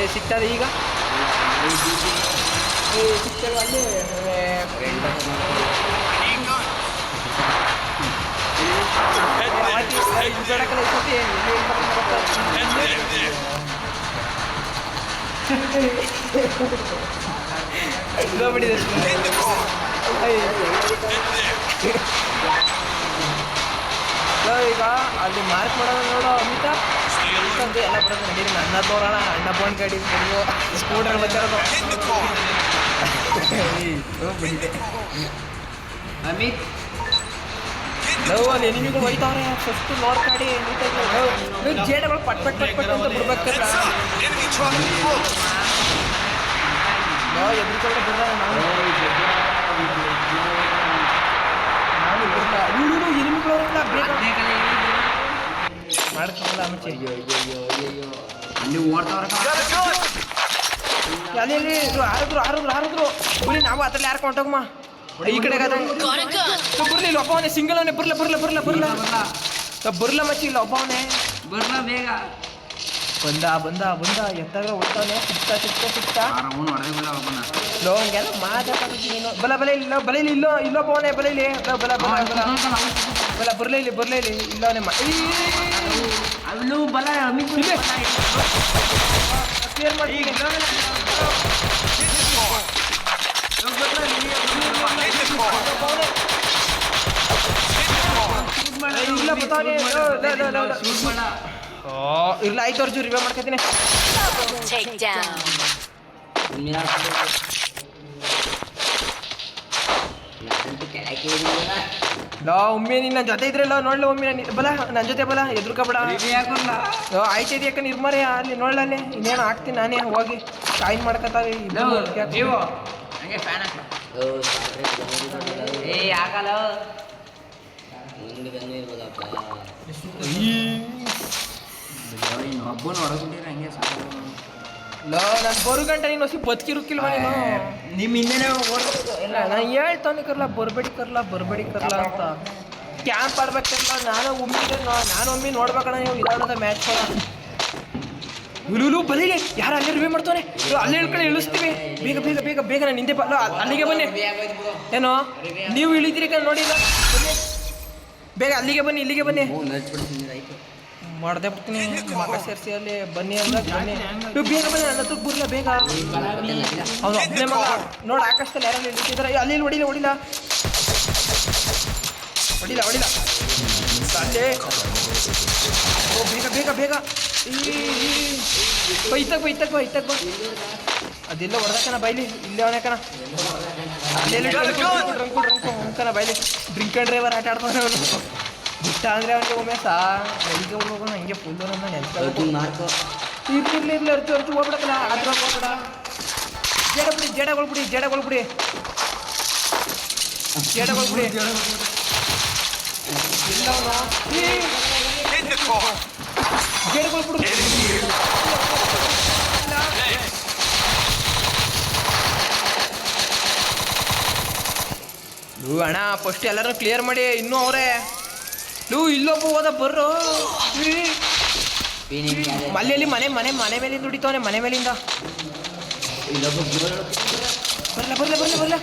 ಸಿಗ್ತದೆ ಈಗ ಸಿಗ್ತದೆ ಅಲ್ಲಿ ಈಗ ಅಲ್ಲಿ ಮಾರ್ಕ್ ಮಾಡೋದು ನೋಡೋ ಅಮಿತ ಎಲ್ಲ ಬರೋದು ನಡೀರಿ ನನ್ನ ತೋರೋಣ ಅಣ್ಣ ಬೋನ್ ಗಾಡಿ ಸ್ಕೂಟರ್ ಬಂದಿರೋದು ಅಮಿತ್ ಲವ್ ಅಲ್ಲಿ ಎನಿಮಿಗಳು ಹೋಯ್ತಾವ್ರೆ ಫಸ್ಟ್ ನೋಡ್ಕಾಡಿ ನೀಟಾಗಿ ಜೇಡಗಳು ಪಟ್ ಪಟ್ ಪಟ್ ಪಟ್ ಅಂತ ಬಿಡ್ಬೇಕಲ್ಲ ಎದುರುಗಡೆ ಬಿಡ ನಾನು ಎನಿಮಿಗಳು ಬೇಗ ಮಾಡ್ತಾರಲ್ಲ ಮುಂಚೆ ಅಲ್ಲಿ ಓಡ್ತಾವ್ರ ಅಲ್ಲಿ ಆರಿದ್ರು ಬುಲಿ ನಾವು ಅದ್ರಲ್ಲಿ ಯಾರು ಕೊಂಟೋಗಮ್ಮ ಈ ಕಡೆ ಬರ್ಲಿ ಇಲ್ಲ ಒಬ್ಬವನೇ ಸಿಂಗಲ್ ಅವನೇ ಬರ್ಲ ಮಚ್ಚಿ ಇಲ್ಲ ಒಬ್ಬವನೇ ಬರ್ಲ ಬೇಗ ಬಂದ ಎತ್ತಾಗ ಹೊಡ್ತಾನೆ ಸಿಕ್ತಾ ಲೋ ಹಂಗೆಲ್ಲ ಮಾತಾಡ್ತೀನಿ ನೀನು ಬಲ ಇಲ್ಲೊಬ್ಬವನೇ ಬಲೈಲಿ ಬರ್ಲೇಲಿ ಇಲ್ಲವನೇ ಅಲ್ಲೂ ಬಲ ಕ್ಲಿಯರ್ ಮಾಡಿ ಇಲ್ಲ ಬತಾನೆ ಇಲ್ಲ ಆಯ್ತು ಅವ್ರ ರಿವ್ಯೂ ಮಾಡ್ಕೊತೀನಿ ಲೋ ಒಮ್ಮೆ ನಿನ್ನ ಜೊತೆ ಇದ್ರಲ್ಲ ನೋಡ್ಲ ಒಮ್ಮೆ ಬಲ ನನ್ನ ಜೊತೆ ಬಲ ಎದುರ್ಕಬೇಡ ಆಯ್ತೈತಿ ಯಾಕೆ ನಿರ್ಮಾರೆ ಅಲ್ಲಿ ನೋಡ್ಲಲ್ಲಿ ಇನ್ನೇನು ಹಾಕ್ತೀನಿ ನಾನೇ ಹೋಗಿ ಕಾಯಿನ್ ಮಾಡ್ಕೊತಾವೆ ಆಗಲ್ಲ ಹಬ್ಬನ ಹೊಡಗ್ಬಿಟ್ಟಿರ ಹಂಗೆ ಲೋ ನಾನು ಬರು ಗಂಟೆ ನೀನು ಹೊಸಿ ಬದುಕಿರುಕ್ಕಿಲ್ವ ನೀನು ನಿಮ್ಮ ಹಿಂದೆನೇ ಇಲ್ಲ ನಾನು ಹೇಳ್ತಾನೆ ಬರಬೇಡಿ ಕರ್ಲ ಅಂತ ಕ್ಯಾಂಪ್ ಆಡ್ಬೇಕಲ್ಲ ನಾನು ಒಮ್ಮೆ ನೋಡ್ಬೇಕಣ್ಣ ನೀವು ಇದಾಡೋದ ಮ್ಯಾಚ್ ಹುಲು ಬಲಿಗೆ ಯಾರು ಅಲ್ಲೇ ರಿವ್ಯೂ ಮಾಡ್ತಾನೆ ಅಲ್ಲೇ ಹೇಳ್ಕೊಂಡು ಇಳಿಸ್ತೀವಿ ಬೇಗ ನಾನು ಹಿಂದೆ ಅಲ್ಲಿಗೆ ಬನ್ನಿ ಏನೋ ನೀವು ಇಳಿತೀರಿ ನೋಡಿಲ್ಲ ಬೇಗ ಅಲ್ಲಿಗೆ ಬನ್ನಿ ಇಲ್ಲಿಗೆ ಬನ್ನಿ ಮಾಡ್ದೆ ಬಿಡ್ತೀನಿ ಮಗ ಸೇರಿಸಿ ಅಲ್ಲಿ ಬನ್ನಿ ಅಂದ್ರೆ ಬನ್ನಿ ನೀವು ಬೇಗ ಬನ್ನಿ ನನ್ನ ಹತ್ರ ಬರ್ಲ ಬೇಗ ಅವನು ಒಬ್ಬನೇ ಮಗ ನೋಡಿ ಆಕಾಶದಲ್ಲಿ ಯಾರಲ್ಲಿ ಇಳಿತಿದ್ದಾರೆ ಅಲ್ಲಿ ಹೊಡಿಲ್ಲ ಅಲ್ಲೇ ಬೇಗ ಬೈತಕ್ ಬಾ ಅದೆಲ್ಲ ಹೊಡೆದಕ್ಕನ ಬೈಲಿ ಇಲ್ಲೇ ಅವನಕನ ಅಲ್ಲೆಲ್ಲ ಬೈಲಿ ಡ್ರಿಂಕ್ ಆ್ಯಂಡ್ ಡ್ರೈವರ್ ಆಟ ಆಡ್ತಾನೆ ಅವನು ಬಿಟ್ಟ ಅಂದರೆ ಅವನಿಗೆ ಒಮ್ಮೆ ಬೆಳಿಗ್ಗೆ ಹೋಗೋಣ ಹಂಗೆ ಫುಲ್ಲು ನನ್ನ ನೆನ್ಸ್ಕೊಳ್ತು ಇರ್ಲಿ ಅರ್ತು ಹೋಗ್ಬಿಡಕ್ಕಲ್ಲ ಅದ್ರ ಹೋಗ್ಬಿಡ ಜೇಡಗೊಳ್ಬಿಡಿ ಇಲ್ಲ ಜೇಡಗೊಳ್ಬಿಡು ಅಣ್ಣ ಫಸ್ಟ್ ಎಲ್ಲರೂ ಕ್ಲಿಯರ್ ಮಾಡಿ ಇನ್ನೂ ಅವರೇ ಇಲ್ಲೊಬ್ಬ ಹೋದ ಬರ್ರು ಮಲ್ಲೆಯಲ್ಲಿ ಮನೆ ಮೇಲಿಂದ ದುಡಿತವನೆ ಮನೆ ಮೇಲಿಂದ ಬರ್ಲ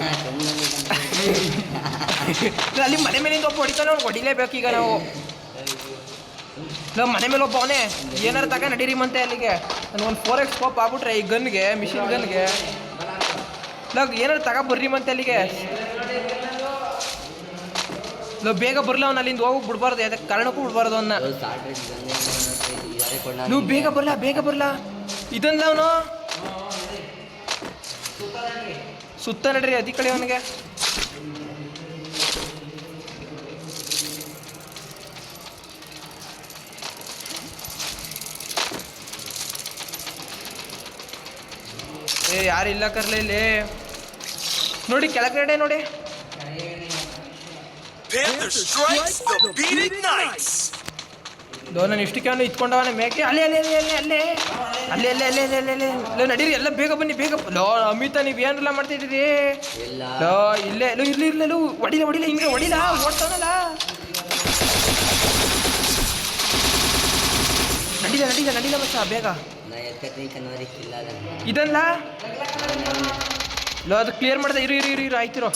ಅಲ್ಲಿ ಮನೆ ಮೇಲಿಂದ ಒಬ್ಬ ಹೊಡಿತಾನೆ ಅವ್ನು ಹೊಡಿಲೇಬೇಕೀಗ ನಾವು ಮನೆ ಮೇಲೆ ಒಬ್ಬ ಅವನೇ ಏನಾರು ತಗ ನಡೀರಿ ಮಂತೆ ಅಲ್ಲಿಗೆ ಒಂದು 4x ಸ್ಕೋಪ್ ಆಗ್ಬಿಟ್ರೆ ಈ ಗನ್ಗೆ ಮಿಷಿನ್ ಗನ್ಗೆ ಏನಾರು ತಗ ಬರ್ರಿ ಮಂತೆ ಅಲ್ಲಿಗೆ ಬೇಗ ಬರಲ್ಲ ಅವ್ನು ಅಲ್ಲಿಂದ ಹೋಗಿ ಬಿಡ್ಬಾರ್ದು ಯಾಕೆ ಕಾರಣಕ್ಕೂ ಬಿಡ್ಬಾರ್ದು ಅವನ್ನ ನೀವು ಬೇಗ ಬರಲ್ಲ ಇದನ್ನ ಅವನು ಸುತ್ತ ನಡ್ರಿ ಅದಿ ಕಡೆ ಅವನಿಗೆ ಯಾರಿಲ್ಲ ಕರ್ಲೆ ಇಲ್ಲಿ ನೋಡಿ ಕೆಳಗಡೆ ನೋಡಿ ನಾನು ಇಷ್ಟಕ್ಕೆ ಅವನು ಇತ್ಕೊಂಡವನ ಮೇಕೆ ಅಲ್ಲೇ ನಡೀರಿ ಎಲ್ಲ ಬೇಗ ಬನ್ನಿ ಲೋ ಅಮಿತಾ ನೀವು ಏನೆಲ್ಲ ಮಾಡ್ತಿದ್ದೀರಿ ಲೋ ಇಲ್ಲೇ ಇರ್ಲಿ ಹೊಡಿಲ ಹಿಂಗೆ ಹೊಡಿಲ ಓಡ್ತಾನಲ್ಲ ನಡೀಲ ಮಚ್ಚ ಬೇಗ ಇದಲ್ಲ ಲೋ ಅದು ಕ್ಲಿಯರ್ ಮಾಡ್ದೆ ಇರು ಆಯ್ತಿರೋ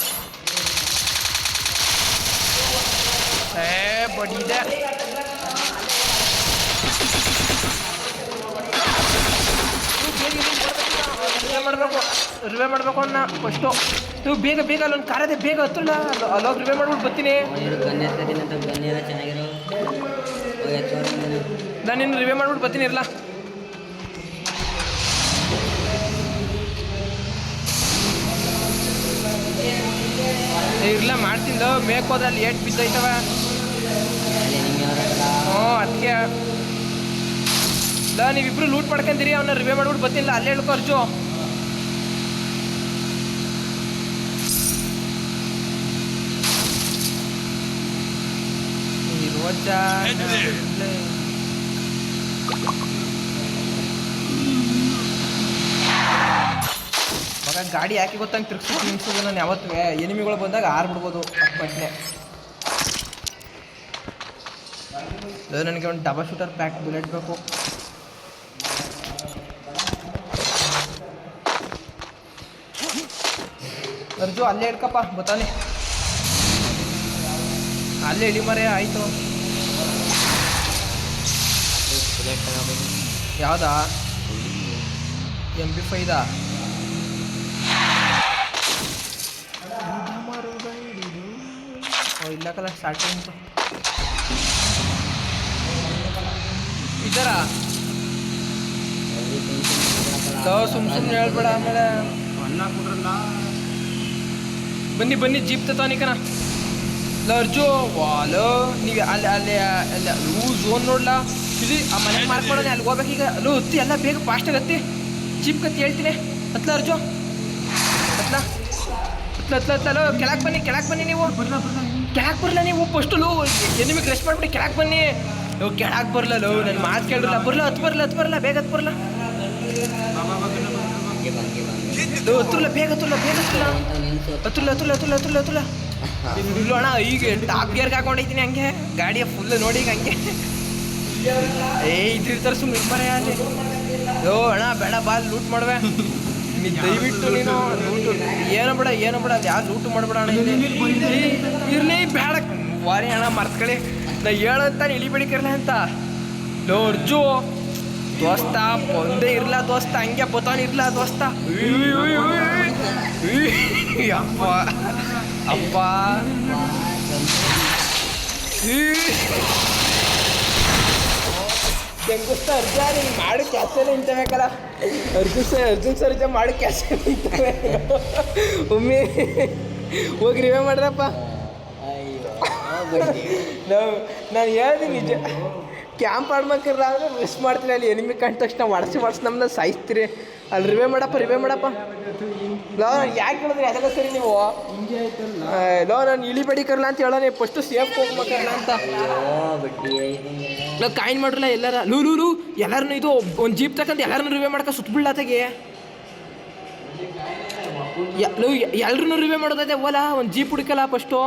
ಬಡಿದೆ ರಿವೇ ಮಾಡಬೇಕು ಅನ್ನ ಫಸ್ಟು ನೀವು ಬೇಗ ಅಲ್ಲೊಂದು ಕಾರದೆ ಬೇಗ ಹತ್ತಲ್ಲ ಅಲ್ಲೋಗಿ ರಿವೇ ಮಾಡ್ಬಿಟ್ಟು ಬರ್ತೀನಿ ನಾನು ಇನ್ನು ರಿವೇ ಮಾಡ್ಬಿಟ್ಟು ಬರ್ತೀನಿ ಇರಲ್ಲ ಇರಲ್ಲ ಮಾಡ್ತಿಲ್ಲ ಮೇಕೋದ ಅಲ್ಲಿ ಏಟ್ ಬಿದ್ದೈತವ ಅದಕ್ಕೆ ಇಲ್ಲ ನೀವಿಬ್ರು ಲೂಟ್ ಮಾಡ್ಕೊಂತೀರಿ ಅವನ್ನ ರಿವೇ ಮಾಡ್ಬಿಟ್ಟು ಬರ್ತಿಲ್ಲ ಅಲ್ಲೇ ಹೇಳ್ಕೊ ಅರ್ಜು ಮಗ ಗಾಡಿ ಯಾಕೆ ಗೊತ್ತಂಗೆ ತಿರ್ಗಿಸಿ ನಿಲ್ಸೋದು ನಾನು ಯಾವತ್ತೂ ಎನಿಮಿಗಳು ಬಂದಾಗ ಆರ್ಬಿಡ್ಬೋದು ಪಟ್ನೆ ನನಗೆ ಒಂದು ಡಬಲ್ ಶೂಟರ್ ಪ್ಯಾಕ್ ಬುಲೆಟ್ ಬೇಕು ಅರ್ಜು ಅಲ್ಲೇ ಹೇಳ್ಕಪ್ಪ ಗೊತ್ತಾನೆ ಅಲ್ಲೇ ಇಳಿ ಮರೆ ಆಯಿತು ಯಾವುದಾ MP5 ಇಲ್ಲ ಕಲ ಸ್ಟಾರ್ಟಿಂಗ್ ಇದರ ಸುಮ್ಮನೆ ಹೇಳ್ಬೇಡ ಆಮೇಲೆ ಬನ್ನಿ ಜೀಪ್ ತನಿಕನ ಅರ್ಜು ವಾಲೋ ನೀವು ಅಲ್ಲಿ ಝೋನ್ ನೋಡ್ಲಾ ಇಲ್ಲಿ ಆ ಮನೆಗೆ ಮಾಡ್ಕೊಡೋಣ ಅಲ್ಲಿ ಹೋಗ್ಬೇಕೀಗ ಅಲ್ಲೂ ಹತ್ತಿ ಎಲ್ಲ ಬೇಗ ಫಾಸ್ಟಾಗಿ ಹತ್ತಿ ಜೀಪ್ ಕತ್ತಿ ಹೇಳ್ತೀನಿ ಹತ್ಲ ಅರ್ಜು ಹತ್ಲ ಕೆಳಗೆ ಬನ್ನಿ ನೀವು ಕೆಳಗೆ ಬರಲ್ಲ ನೀವು ಫಸ್ಟು ನಿಮಗೆ ರೆಸ್ಟ್ ಮಾಡಿಬಿಡಿ ಕೆಳಗೆ ಬನ್ನಿ ಕೆಳಗೆ ಬರಲ್ಲ ನನ್ನ ಮಾತು ಕೇಳಿರಲ್ಲ ಹತ್ತು ಬರಲ್ಲ ಬೇಗ ಹತ್ತು ಬರಲ್ಲ ಬೇಗ ಹತ್ತಲ್ಲ ಇಲ್ಲ ಅಣ್ಣ ಈಗ ಟಾಪ್ ಗೇರ್ಗೆ ಹಾಕೊಂಡೈತೀನಿ ಹಂಗೆ ಗಾಡಿಯ ಫುಲ್ ನೋಡಿ ಈಗ ಹಂಗೆ ಇದ್ರ ಸುಮ್ಮನೆ ಮರೆ ಅಲ್ಲಿ ಅಣ್ಣ ಬೇಡ ಬಾ ಲೂಟ್ ಮಾಡುವೆ ನೀನು ದಯವಿಟ್ಟು ನೀನು ಲೂಟು ಏನೋ ಬೇಡ ಅದು ಯಾರು ಲೂಟು ಮಾಡಬೇಡ ಅಣ್ಣ ಇರಲಿ ಬೇಡ ವಾರಿ ಅಣ್ಣ ಮರ್ತ್ಕೊಳ್ಳಿ ನಾ ಹೇಳಂತಾನೆ ಇಳಿಬೇಡಿಕರ್ಲ ಅಂತ ಅರ್ಜು ದೋಸ್ತ ಒಂದೇ ಇರಲ್ಲ ದೋಸ್ತ ಹಂಗೆ ಬತಾನೆ ಇರಲ್ಲ ದೋಸ್ತ ಅಪ್ಪ ಹೆಂಗುಸ್ತ ಅರ್ಜುನ್ ಮಾಡಿ ಕ್ಯಾಸಲ್ಲಿ ನಿಂತಬೇಕಲ್ಲ ಅರ್ಜುನ್ ಸರ್ ಮಾಡಿ ಕ್ಯಾಸಲ್ಲಿ ನಿಂತವೆ ಒಮ್ಮೆ ಹೋಗಿ ರಿವೇ ಮಾಡ್ರಪ್ಪ ನಾನು ಹೇಳ್ತೀನಿ ನಿಜ ಕ್ಯಾಂಪ್ ಆಡ್ಬೇಕ್ರ ಅಂದರೆ ರೆಸ್ಟ್ ಮಾಡ್ತೀನಿ ಅಲ್ಲಿ ಎನಿಮಿ ಕಂಡ ತಕ್ಷಣ ಮಾಡಿಸಿ ನಮ್ಮನ್ನ ಸಾಯಿಸ್ತೀರಿ ಅಲ್ಲಿ ರಿವೇ ಮಾಡಪ್ಪ ಯಾಕೆ ಹೇಳಿದ್ರಿ ಅದೆಲ್ಲ ಸರಿ ನೀವು ನಾನು ಇಳಿಬೇಡಿಕರ್ಲ ಅಂತ ಹೇಳೋಣ ಫಸ್ಟು ಸೇಫ್ ಹೋಗ್ಬೇಕಲ್ಲ ಅಂತ ನಾವು ಕಾಯಿನ್ ಮಾಡ್ರಲ್ಲ ಎಲ್ಲಾರ ಲೂ ಎಲ್ಲಾರನ್ನೂ ಇದು ಒಂದು ಜೀಪ್ ತಕ್ಕಂತ ಎಲ್ಲರನ್ನೂ ರಿವೇ ಮಾಡ್ಕೊ ಸುತ್ತಬಿಡ್ಲಾತಾಗೆ ಎಲ್ರೂ ರಿವೇ ಮಾಡೋದೈತೆ ಓಲ ಒಂದು ಜೀಪ್ ಹುಡುಕಲ್ಲ ಫಸ್ಟು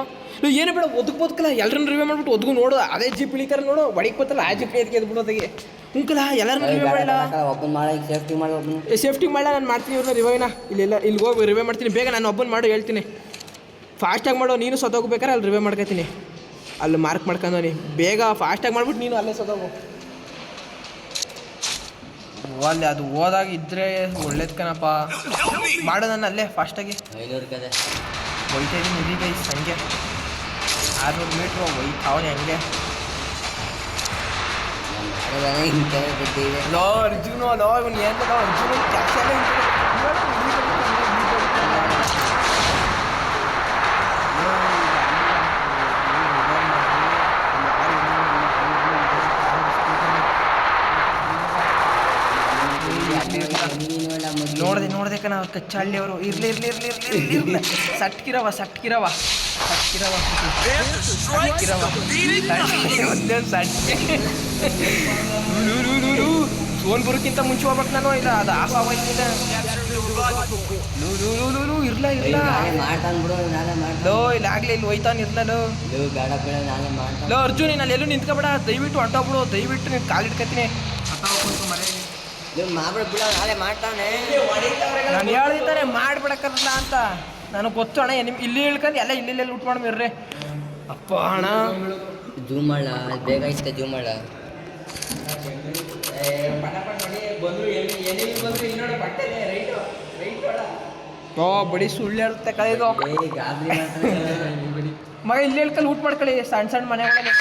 ಏನು ಬೇಡ ಬದುಕಲ್ಲ ಎಲ್ಲರನ್ನ ರಿವೇ ಮಾಡ್ಬಿಟ್ಟು ಒದಗು ನೋಡು ಅದೇ ಜೀಪ್ ಇಳಿತಾರೆ ನೋಡು ಒಳಗೆ ಬತ್ತಲ್ಲ ಆ ಜೀಪ್ ಎದ್ದು ಬಿಡೋದಾಗೆ ಉಂಕಲ್ಲ ಎಲ್ಲರನ್ನ ರಿವೇ ಮಾಡಲ್ಲ ಸೇಫ್ಟಿ ಮಾಡಲ್ಲ ನಾನು ಮಾಡ್ತೀನಿ ಇವ್ರನ್ನ ರಿವೈನ ಇಲ್ಲಿ ಹೋಗಿ ರಿವೇ ಮಾಡ್ತೀನಿ ಬೇಗ ನಾನು ಒಬ್ಬನ ಮಾಡು ಹೇಳ್ತೀನಿ ಫಾಸ್ಟಾಗಿ ಮಾಡೋ ನೀನು ಸತ್ತೋಗ್ಬೇಕಾರೆ ಅಲ್ಲಿ ರಿವೇ ಮಾಡ್ಕೊತೀನಿ ಅಲ್ಲಿ ಮಾರ್ಕ್ ಮಾಡ್ಕೊಂಡು ಬೇಗ ಫಾಸ್ಟಾಗಿ ಮಾಡ್ಬಿಟ್ಟು ನೀನು ಅಲ್ಲೇ ಸತ್ತೋಗು ಅಲ್ಲಿ ಅದು ಹೋದಾಗ ಇದ್ರೆ ಒಳ್ಳೇದು ಕಣಪ್ಪ ಮಾಡು ನಾನು ಅಲ್ಲೇ ಫಾಸ್ಟಾಗಿ ಹೋಯ್ತಾ ಇದ್ದೀನಿ ಇದೀಗ ಹಂಗೆ 600 ಮೀಟ್ರು ಹೋಯ್ತಾವನೆ ಹಂಗೆ ಲೋ ಅರ್ಜುನು ಇವನು ಏನು ಅರ್ಜುನ ಕೆಲಸ ನೋಡ್ದೆ ಕಣ ಕಚ್ಚಾಳಿ ಅವರು ಇರ್ಲಿ ಸಟ್ಕಿರವ ಒಂದೇ ಸಟ್ಕೆ ಸೋನ್ಪುರಕ್ಕಿಂತ ಮುಂಚೆ ಹೋಗ್ಬೇಕು ನಾನು ಇಲ್ಲ ಅದು ಆಫ್ ಆಗೋಯ್ತಿಲ್ಲ ಇರ್ಲ ಲೋ ಇಲ್ಲ ಆಗ್ಲಿ ಇಲ್ಲಿ ಹೋಯ್ತಾನ ಇರ್ಲೋ ಅರ್ಜುನ್ ನೀನು ಅಲ್ಲಿ ಎಲ್ಲೂ ನಿಂತ್ಕೊಬೇಡ ದಯವಿಟ್ಟು ಹೊಂಟೋಗ್ಬಿಡು ದಯವಿಟ್ಟು ನೀನು ಕಾಲು ಇಟ್ಕೊತೀನಿ ನೀವು ಮಾಡ್ಬಿಡ ಬಿಡ ನಾಳೆ ಮಾಡ್ತಾನೆ. ನಾನು ಹೇಳಿದ್ದಾನೆ ಮಾಡ್ಬಿಡಕ್ಕಲ್ಲ ಅಂತ ನನಗೆ ಗೊತ್ತು ಅಣ್ಣ. ಇಲ್ಲಿ ಇಳ್ಕೊಂಡು ಎಲ್ಲ ಇಲ್ಲೆಲ್ಲ ಊಟ ಮಾಡ್ಬಿಡ್ರಿ ಅಪ್ಪ ಅಣ್ಣ. ಜೂಮ್ ಮಾಡ ಬೇಗ ಇಷ್ಟ ಜೂಮ್ ಮಾಡ. ಓ ಬಡಿ ಸುಳ್ಳು ಹೇಳುತ್ತೆ ಕಳೆದು ಮಗ ಇಲ್ಲಿ ಹೇಳ್ಕಲ್ಲಿ ಊಟ ಮಾಡ್ಕೊಳ್ಳಿ ಸಣ್ಣ ಸಣ್ಣ ಮನೆಗಳಲ್ಲಿ.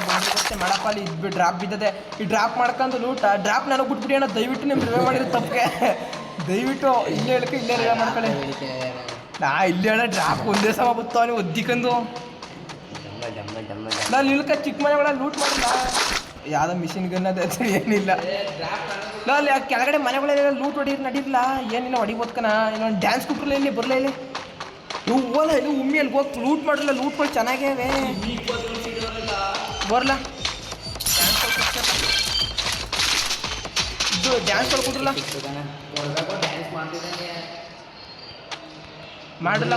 ಬಂದಿರುತ್ತೆ ಮಾಡಪ್ಪ ಅಲ್ಲಿ ಇದ್ಬಿಟ್ಟು ಡ್ರಾಪ್ ಬಿದ್ದದೆ. ಈ ಡ್ರಾಪ್ ಮಾಡ್ಕೊಂಡು ಊಟ ಡ್ರಾಪ್ ನನಗೆ ಬಿಟ್ಬಿಡಿ ಅಣ್ಣ ದಯವಿಟ್ಟು ನಿಮ್ಗೆ ರಿವೇ ಮಾಡಿರೋ ತಪ್ಪಿಗೆ ದಯವಿಟ್ಟು ಇಲ್ಲೇ ಹೇಳ್ಕ ಇಲ್ಲೇ ರಿವೇ ಮಾಡ್ಕೊಳ್ಳಿ. ನಾ ಇಲ್ಲಿ ಹೇಳ ಡ್ರಾಪ್ ಒಂದೇ ಸಮ ಬತ್ತವ ನೀವು ಒದ್ದಿಕೊಂಡು ನಾನು ಇಳ್ಕ ಚಿಕ್ಕ ಮನೆಗಳಲ್ಲಿ ಲೂಟ್ ಮಾಡಿಲ್ಲ. ಯಾವುದೋ ಮಿಷಿನ್ ಗನ್ ಅದ ಏನಿಲ್ಲ. ಅಲ್ಲಿ ಕೆಳಗಡೆ ಮನೆಗಳೆಲ್ಲ ಲೂಟ್ ಹೊಡೀರಿ ನಡೀರಿಲ್ಲ ಏನಿಲ್ಲ ಹೊಡಿಬೋದ್ಕನ. ಇನ್ನೊಂದು ಡ್ಯಾನ್ಸ್ ಕುಟ್ರಲ್ಲ ಇಲ್ಲಿ ಬರಲ್ಲ ಇಲ್ಲಿ ನೀವು ಹೋಗಲ್ಲ ಇಲ್ಲಿ ಉಮ್ಮಿಯಲ್ಲಿ ಹೋಗಿ ಲೂಟ್ ಮಾಡಿರಲ್ಲ. ಲೂಟ್ಗಳು ಚೆನ್ನಾಗೇವೆ ಬರಲ್ಲ. ಇದು ಡ್ಯಾನ್ಸ್ ಕೊಡ್ಕೊಟ್ರಲ್ಲ ಮಾಡಲ್ಲ.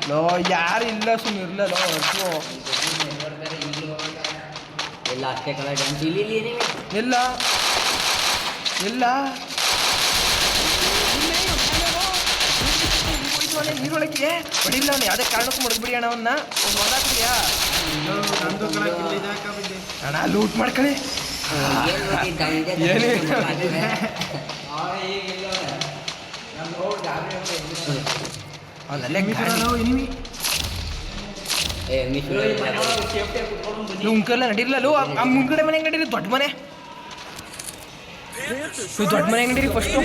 ಲೋ ಯಾರು ಇಲ್ಲ ಸುಮ್ಮನೆ ಇರಲ್ಲ ಅಷ್ಟು ಎಲ್ಲ ಅಷ್ಟೇ ಕಲರ್ ಡ್ಯಾನ್ಸ್ ಇಲ್ಲಿ ಇಲ್ಲ ಇಲ್ಲ ನೀರೊಳಗೆ ಹೊಡಿಲ್ಲ ಅವನು ಯಾವುದೇ ಕಾರಣಕ್ಕೂ ಮಡಗ್ಬಿಡಿ ಅಣ್ಣ ಅವನ್ನ ಹೊದಾಕ್ಬಿಡಿಯಾ ಅಣ್ಣ ಲೂಟ್ ಮಾಡ್ಕೊಳ್ಳಿ. ಮುಂಕಲ್ಲ ನಡೀರ್ಲಲ್ಲ ಆ ಮುಂಗಡೆ ಮನೆ ನಡೀರಿ ದೊಡ್ಡ ಮನೆ ದೊಡ್ಡ ಮನೆ ನಡೀರಿ ಫಸ್ಟು.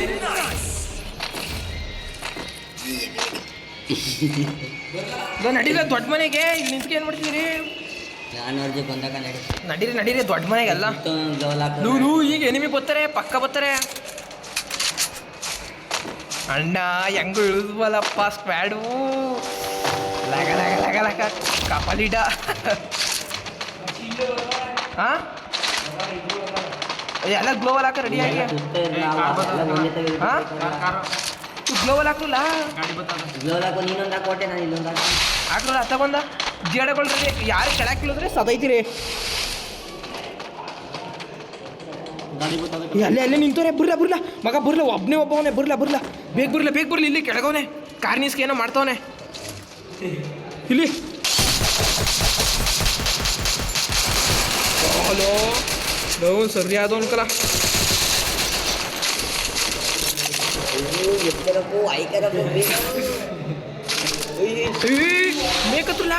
ನಡೀಲ್ಲ ದೊಡ್ಡ ಮನೆಗೆ ಇಲ್ಲಿ ನಿಂತ್ಕೆ ಏನು ಮಾಡ್ತೀರಿ ನಡೀರಿ ನಡೀರಿ ದೊಡ್ಡ ಮನೆಗೆಲ್ಲ. ನೂ ಈಗ ಎನಿಮಿ ಬರ್ತಾರೆ ಪಕ್ಕ ಬರ್ತಾರೆ ಅಣ್ಣ ಹೆಂಗು ಇಳಿದ್ವಲ್ಲಪ್ಪ ಸ್ಕ್ವಾಡು ಲಗ ಲಗ ಲಗ ಲಗ ಕಪಲಿಡ. ಹಾಂ ಎಲ್ಲ ಗ್ಲೋವಲ್ ಹಾಕ ರೆಡಿಯಾಗಿ. ಹಾಂ ಗ್ಲೋವಲ್ ಹಾಕಲ್ಲ ಹಾಕ್ರಲ್ಲ ತಗೊಂಡ ಜೇಡಗಳು ರೆಡಿ. ಯಾರು ಕೆಳಕ್ಕೆ ಇಳಿದ್ರೆ ಸದೈತಿರಿ ಅಲ್ಲೇ ಅಲ್ಲೇ ನಿಂತವ್ರೆ. ಬುರ್ಲ ಮಗ ಬುರ್ಲ ಒಬ್ಬನೇ ಒಬ್ಬವನೇ ಬುರ್ಲ ಬೇಗ ಬರಲಿ ಇಲ್ಲಿ ಕೆಳಗವನೆ ಕಾರ್ನಿಸ್ಗೆ ಏನೋ ಮಾಡ್ತವನೆ ಇಲ್ಲಿ. ಹಲೋ ನೋ ಸರಿಯಾದ ಅನ್ಕಲ್ಲ ಬೇಕತ್ತಲ್ಲ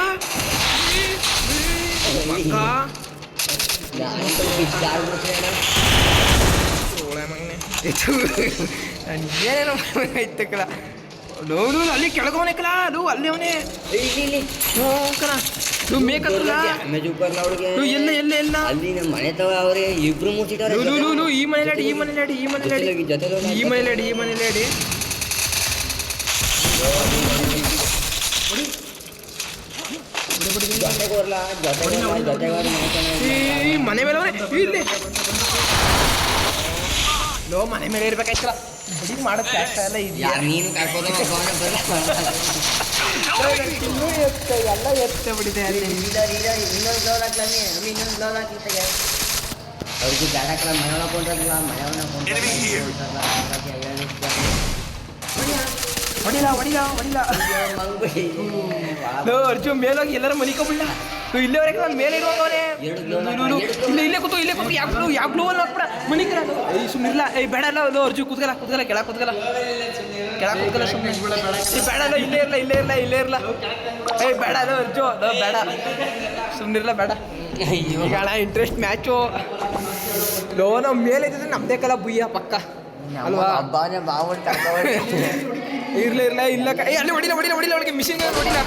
ಏನೇನೋ ಐತಕ್ಕಲ್ಲ ನೋಡು ಅಲ್ಲಿ ಕೆಳಗವನೇಕಲ್ಲ ಅದು ಅಲ್ಲೇ ಅವನೇ ಕಣ ನೀವು ಮೇಕತ್ತಲ್ಲ ಎಲ್ಲ ಎಲ್ಲ ಎಲ್ಲ ಅಲ್ಲಿ ನಮ್ಮ ಮನೆ ತವ ಅವ್ರೆ ಇಬ್ರು ಮುಚ್ಚಿಟ್ಟಾರೆ. ಈ ಮನೇಲಾಡಿ ಈ ಮನೇಲಾಡಿ ಈ ಮನೇಲಾಡಿ ಈ ಮನೇಲಾಡಿ ಈ ಮನೇಲಾಡಿ ಈ ಮನೆ ಮೇಲೆ ಇಲ್ಲಿ ಲೋ ಮನೆ ಮೇಲೆ ಇರ್ಬೇಕಾಯ್ತಲ್ಲ ಬಡಿ ಮಾಡೋದು ಕಷ್ಟ ಎಲ್ಲ ಇದೆಯಾ ನೀನು ಇನ್ನೂ ಎಲ್ಲ ಎತ್ತ ಬಿಡಿದೆ ಇನ್ನೊಂದು ಗ್ಲೌಸ್ ಹಾಕ್ಲಾಮಿ ಇನ್ನೊಂದು ಗ್ಲೌಸ್ ಹಾಕಿತ್ತಾಗೆ ಅವ್ರಿಗೆ ಗಾಡ ಹಾಕಲ್ಲ ಮನೆ ಒಳಕೊಂಡ್ರಲ್ಲ ಮನೆ ಹೊಡಿಲ್ಲ ಅರ್ಜುನ್ ಮೇಲೋಗಿ ಎಲ್ಲರೂ ಮಲಿಕೊಬಿಡ್ಲ ಇಲ್ಲೇವರೆಗೆ ನಾನು ಮೇಲೆ ಇರುವವನೇ ಇಲ್ಲೇ ಕೂತು ಯಾವ ಗ್ಲೂ ಅಲ್ಲಿ ಹಾಕ್ಬಿಡ ಮನಿಕರ ಸುಮ್ಮನಿಲ್ಲ ಬೇಡ ಅಲ್ಲ ಅರ್ಜುನ್ ಕೂತ್ಕಲ್ಲ ಕೆಳಗೆ ಕೂತ್ಕಲ್ಲ ಸುಮ್ಮನೆ ಬೇಡ ಅಲ್ಲ ಇಲ್ಲೇ ಇರಲ್ಲ ಬೇಡ ಅದು ಅರ್ಜುನ್ ಬೇಡ ಸುಮ್ಮನಿರ್ಲ ಬೇಡ ಈಗ ಅಣ್ಣ ಇಂಟ್ರೆಸ್ಟ್ ಮ್ಯಾಚು ಲೋ ನಾವು ಮೇಲೆ ಇದ್ದಿದ್ರೆ ನಮ್ದೇ ಕಲ ಬುಯ್ಯ ಪಕ್ಕ ಅಲ್ವಾ ಹಬ್ಬನೇ ಬಾವುಟ ಇರ್ಲ ಇಲ್ಲ ಅಲ್ಲಿ ಹೊಡಿಲ್ಲ ಅವಳಿಗೆ ಮಿಷಿನ್ ಹೊಡಿಲ್ಲ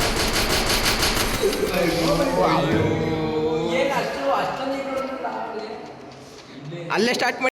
ಅಲ್ಲೇ ಸ್ಟಾರ್ಟ್ ಮಾಡಿ